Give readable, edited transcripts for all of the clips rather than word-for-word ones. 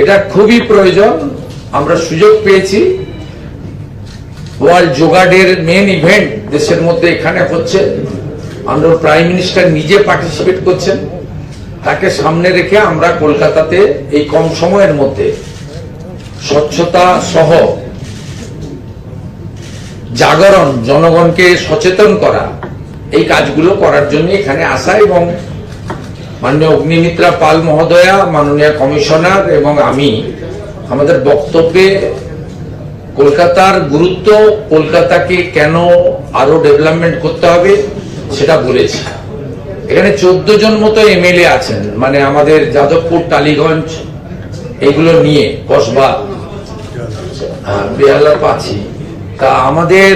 এটা খুবই প্রয়োজন। আমরা সুযোগ পেয়েছি, ওয়ার্ল্ড যোগা ডের মেন ইভেন্ট দেশের মধ্যে এখানে হচ্ছে, আমরা প্রাইম মিনিস্টার নিজে পার্টিসিপেট করছেন, তাকে সামনে রেখে আমরা কলকাতাতে এই কম সময়ের মধ্যে স্বচ্ছতা সহ জাগরণ, জনগণকে সচেতন করা, এই কাজগুলো করার জন্য এখানে আসা। এবং মাননীয় অগ্নিমিত্রা পাল মহোদয়া, মাননীয় কমিশনার এবং আমি আমাদের বক্তব্যে কলকাতার গুরুত্ব, কলকাতাকে কেন আরো ডেভেলপমেন্ট করতে হবে সেটা বলেছি। এখানে 14 জন মতো এমএলএ আছেন, মানে আমাদের যাদবপুর, টালিগঞ্জ এগুলো নিয়ে, কসবা, বেহালা, পাঁচি। তা আমাদের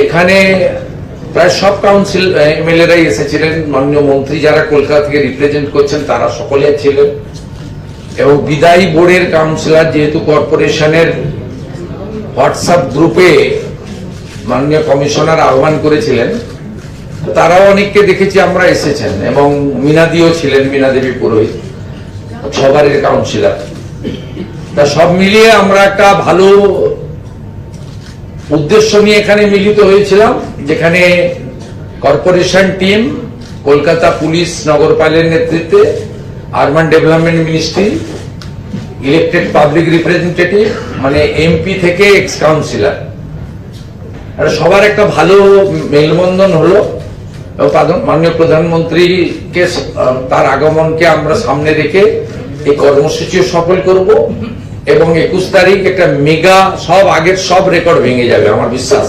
এখানে প্রায় সব কাউন্সিল এমএলএরাই এসেছিলেন, মাননীয় মন্ত্রী যারা কলকাতা থেকে রিপ্রেজেন্ট করছেন তারা সকলে ছিলেন, এবং বিদায়ী বোর্ডের কাউন্সিলর, যেহেতু কর্পোরেশনের হোয়াটসঅ্যাপ গ্রুপে মাননীয় কমিশনার আহ্বান করেছিলেন, তারাও অনেককে দেখেছি আমরা এসেছেন, এবং মিনাদিও ছিলেন, মীনা দেবী পুরোহিত, সবারের কাউন্সিলর। তা সব মিলিয়ে আমরা একটা ভালো উদ্দেশ্য নিয়ে এখানে মিলিত হয়েছিলাম, যেখানে কর্পোরেশন টিম, কলকাতা পুলিশ নগরপালের নেতৃত্বে, urban development ministry, elected public representative, মানে এমপি থেকে এক্স কাউন্সিলর, সবার একটা ভালো মেলবন্ধন হলো। মাননীয় প্রধানমন্ত্রীকে, তার আগমনকে আমরা সামনে রেখে এই কর্মসূচিও সফল করব, এবং 21 তারিখ একটা মেগা, সব আগের সব রেকর্ড ভেঙে যাবে আমার বিশ্বাস।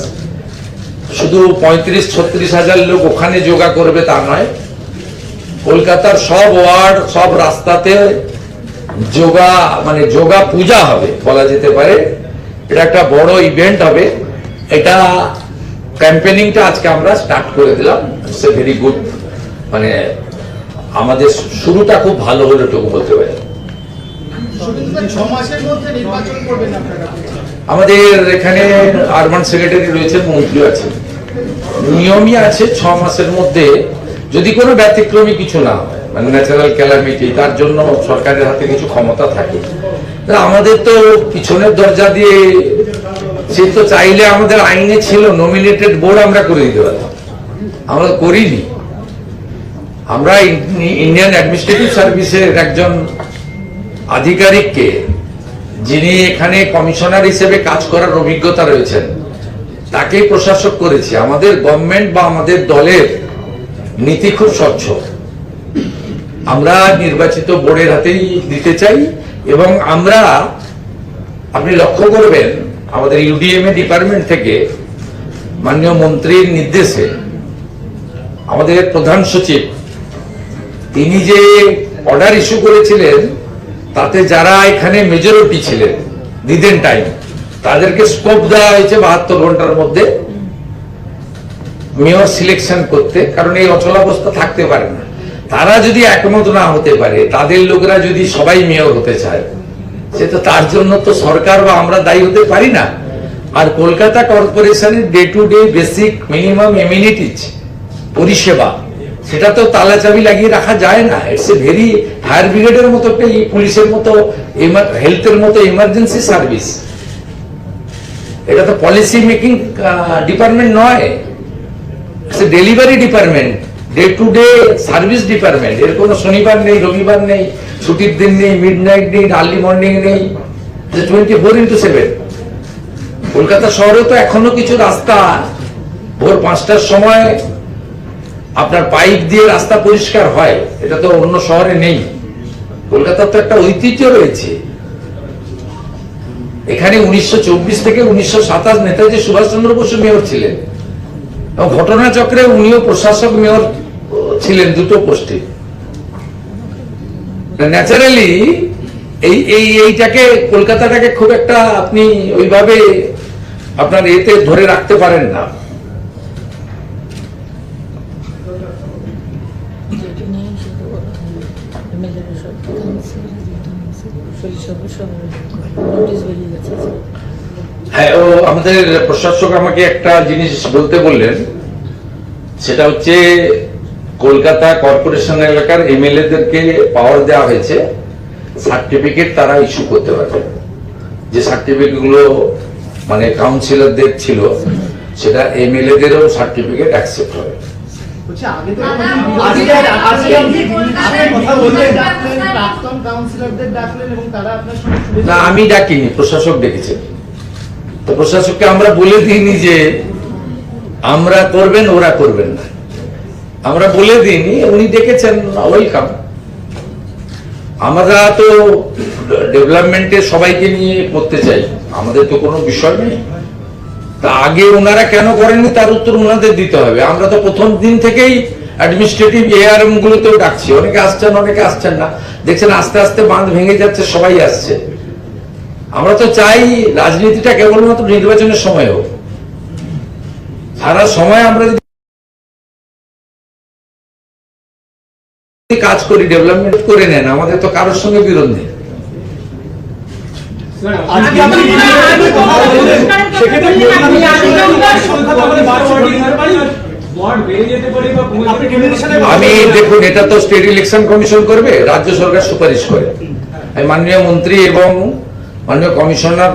শুধু 35-36 হাজার লোক ওখানে যোগা করবে তা নয়, কলকাতার সব ওয়ার্ড, সব রাস্তাতে যোগা, মানে যোগা পূজা হবে বলা যেতে পারে। এটা একটা বড় ইভেন্ট হবে। এটা ক্যাম্পেনিংটা আজকে আমরা স্টার্ট করে দিলাম। ইটস এ ভেরি গুড, মানে আমাদের শুরুটা খুব ভালো হলো এটুকু বলতে পারি। আমাদের এখানে আরবান সেক্রেটারি রয়েছেন, মন্ত্রী আছেন, নিয়মই আছে 6 মাসের মধ্যে যদি কোনো ব্যতিক্রমী কিছু না হয়, মানে ন্যাচারাল ক্যালামিটি, তার জন্য সরকারের হাতে কিছু ক্ষমতা থাকে। আমাদের তো পিছনের দরজা দিয়ে, সে তো চাইলে আমাদের আইনে ছিল নমিনেটেড বোর্ড আমরা করে দিতে পারতাম, আমরা করিনি। আমরা ইন্ডিয়ান অ্যাডমিনিস্ট্রেটিভ সার্ভিসের একজন আধিকারিককে, যিনি এখানে কমিশনার হিসেবে কাজ করার অভিজ্ঞতা রয়েছেন, তাকেই প্রশাসক করেছি। আমাদের গভর্নমেন্ট বা আমাদের দলের নীতি খুব স্বচ্ছ, আমরা নির্বাচিত বোর্ডের হাতেই দিতে চাই। এবং আমরা, আপনি লক্ষ্য করবেন, আমাদের ইউডিএমএ ডিপার্টমেন্ট থেকে মাননীয় মন্ত্রীর নির্দেশে আমাদের প্রধান সচিব, তিনি যে অর্ডার ইস্যু করেছিলেন, তাতে যারা এখানে মেজরিটি ছিলেন দিদেন টাইম, তাদেরকে স্কোপ দেওয়া হয়েছে 72 ঘন্টার মধ্যে মেয়র সিলেকশন করতে। কারণ এই অচলাবস্থা থাকতে পারে না, তারা যদি একমত না হতে পারে, তাদের লোকেরা যদি সবাই মেয়র হতে চায়, সে তো তার জন্য তো সরকার বা আমরা দায়ী হতে পারি না। আর কলকাতা কর্পোরেশনের day to day basic minimum amenities পরিষেবা, সেটা তো তালা চাবি লাগিয়ে রাখা যায় না। ইটস এ ভেরি, ফায়ার ব্রিগেডের মতো, পুলিশের মতো, হেলথের মতো ইমার্জেন্সি সার্ভিস। এটা তো পলিসি মেকিং ডিপার্টমেন্ট নয়, it's a delivery department, day to day service department. এর কোনো শনিবার নেই, রবিবার নেই, ছুটির দিন নেই, মিড নাইট নেই, আর্লি মর্নিং নেই, 24x7। কলকাতা শহরে তো এখনো কিছু রাস্তা ভোর 5টার সময় আপনার পাইপ দিয়ে রাস্তা পরিষ্কার হয়, এটা তো অন্য শহরে নেই। কলকাতার তো একটা ঐতিহ্য রয়েছে। এখানে 1924 থেকে 1927 নেতাজি সুভাষচন্দ্র বসু মেয়র ছিলেন, এবং ঘটনাচক্রে উনিও প্রশাসক মেয়র ছিলেন, দুটো পোস্টে। ন্যাচারালি এইটাকে, কলকাতাটাকে খুব একটা আপনি ওইভাবে আপনার এতে ধরে রাখতে পারেন না। হ্যাঁ, ও আমাদের প্রশাসক আমাকে একটা জিনিস বলতে বললেন, সেটা হচ্ছে কলকাতা কর্পোরেশন এলাকার এমএলএ দেরকে পাওয়ার দেওয়া হয়েছে সার্টিফিকেট তারা ইস্যু করতে পারবে, যে সার্টিফিকেট গুলো মানে কাউন্সিলরদের ছিল সেটা এমএলএ দেরও সার্টিফিকেট অ্যাকসেপ্ট হবে। না, আমি ডাকিনি, প্রশাসক ডেকেছেন। তো প্রশাসককে আমরা বলে দিইনি যে আমরা করবেন ওরা করবেন না, আমরা বলে দিইনি, উনি ডেকেছেন, ওয়েলকাম। আমরা তো ডেভেলপমেন্টে সবাইকে নিয়ে করতে চাই, আমাদের তো কোনো বিষয় নেই। তা আগে ওনারা কেন করেননি তার উত্তর ওনাদের দিতে হবে। আমরা তো প্রথম দিন থেকেই অ্যাডমিনিস্ট্রেটিভ এআরএম গুলোতেও ডাকছি, অনেকে আসছেন অনেকে আসছেন না, দেখছেন আস্তে আস্তে বাঁধ ভেঙে যাচ্ছে, সবাই আসছে। আমরা তো চাই রাজনীতিটা কেবলমাত্র নির্বাচনের সময় হোক, সারা সময় আমরা যদি কাজ করি, ডেভেলপমেন্ট করে নেন, আমাদের তো কারোর সঙ্গে বিরোধ নেই। আমি দেখুন, এটা তো স্টেট ইলেকশন কমিশন করবে, রাজ্য সরকার সুপারিশ করে। আমি মাননীয় মন্ত্রী এবং মাননীয় কমিশনার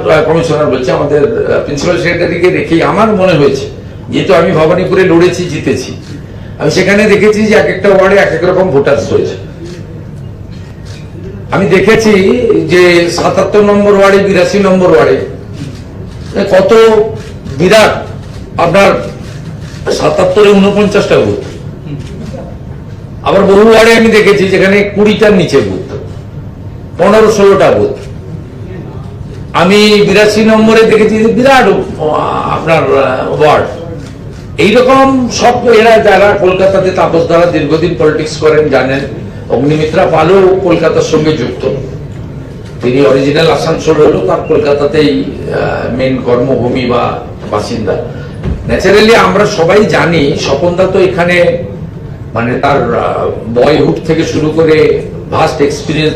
বলছে, আমাদের প্রিন্সিপাল সেক্রেটারিকে রেখেই আমার মনে হয়েছে, যেহেতু আমি ভবানীপুরে লড়েছি, জিতেছি, আমি সেখানে দেখেছি যে এক একটা ওয়ার্ডে এক এক রকম ভোটার্স রয়েছে। আমি দেখেছি যে ৭৭ নম্বর ওয়ার্ডে, ৮২ নম্বর ওয়ার্ডে কত বিরাট, আপনার ৭৭-এ ৪৯টা বুথ। আবার বহু ওয়ার্ডে আমি দেখেছি যেখানে ২০টার নিচে বুথ, ১৫-১৬টা বুথ। আমি ৮২ নম্বরে দেখেছি বিরাট আপনার ওয়ার্ড। এইরকম সব এরা যারা কলকাতাতে তাপস দ্বারা দীর্ঘদিন পলিটিক্স করেন জানেন। অগ্নিমিত্রা পালও কলকাতার সঙ্গে যুক্ত, তিনি অরিজিনাল আসানসোল হলেও তার কলকাতাতেই মেন কর্মভূমি বা বাসিন্দা। ন্যাচারালি আমরা সবাই জানি স্বপনদা তো এখানে মানে তার বয়হুড থেকে শুরু করে ভাস্ট এক্সপিরিয়েন্স